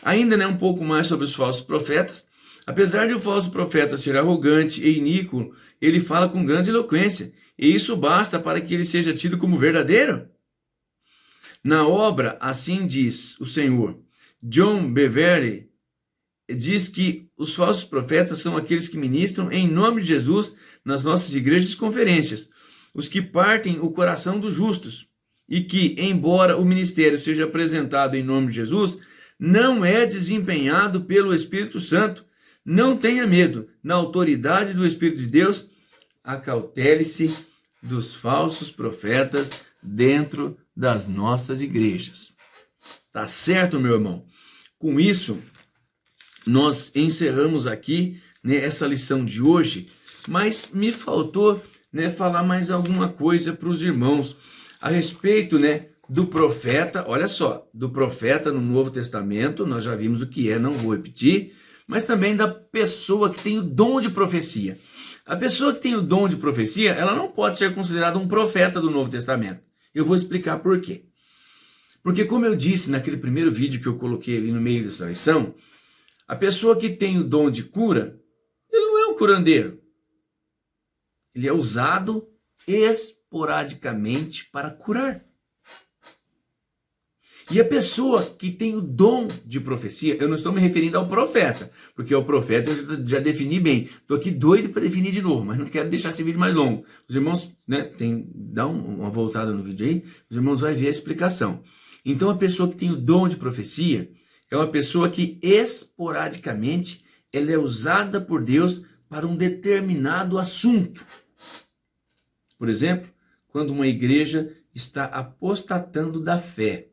Ainda, né, um pouco mais sobre os falsos profetas. Apesar de o falso profeta ser arrogante e iníquo, ele fala com grande eloquência, e isso basta para que ele seja tido como verdadeiro. Na obra, assim diz o Senhor, John Bevere diz que os falsos profetas são aqueles que ministram em nome de Jesus nas nossas igrejas e conferências, os que partem o coração dos justos, e que, embora o ministério seja apresentado em nome de Jesus, não é desempenhado pelo Espírito Santo. Não tenha medo, na autoridade do Espírito de Deus, acautele-se dos falsos profetas dentro das nossas igrejas. Tá certo, meu irmão? Com isso, nós encerramos aqui, né, essa lição de hoje, mas me faltou, né, falar mais alguma coisa para os irmãos a respeito, né, do profeta. Olha só, do profeta no Novo Testamento, nós já vimos o que é, não vou repetir, mas também da pessoa que tem o dom de profecia. A pessoa que tem o dom de profecia, ela não pode ser considerada um profeta do Novo Testamento. Eu vou explicar por quê. Porque, como eu disse naquele primeiro vídeo que eu coloquei ali no meio dessa lição, a pessoa que tem o dom de cura, ele não é um curandeiro. Ele é usado esporadicamente para curar. E a pessoa que tem o dom de profecia, eu não estou me referindo ao profeta, porque o profeta eu já defini bem. Estou aqui doido para definir de novo, mas não quero deixar esse vídeo mais longo. Os irmãos, né, dá uma voltada no vídeo aí, os irmãos vão ver a explicação. Então a pessoa que tem o dom de profecia é uma pessoa que esporadicamente ela é usada por Deus para um determinado assunto. Por exemplo, quando uma igreja está apostatando da fé,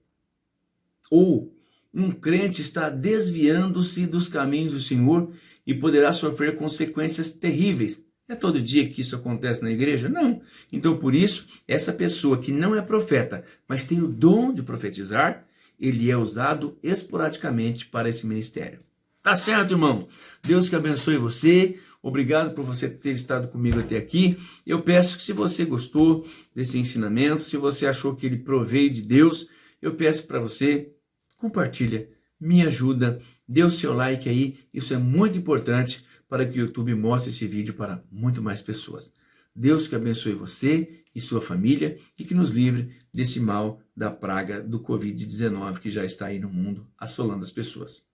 ou um crente está desviando-se dos caminhos do Senhor e poderá sofrer consequências terríveis. É todo dia que isso acontece na igreja? Não. Então, por isso, essa pessoa que não é profeta, mas tem o dom de profetizar, ele é usado esporadicamente para esse ministério. Tá certo, irmão? Deus que abençoe você. Obrigado por você ter estado comigo até aqui. Eu peço que, se você gostou desse ensinamento, se você achou que ele proveio de Deus, eu peço para você, compartilha, me ajuda, dê o seu like aí. Isso é muito importante para que o YouTube mostre esse vídeo para muito mais pessoas. Deus que abençoe você e sua família e que nos livre desse mal da praga do Covid-19 que já está aí no mundo, assolando as pessoas.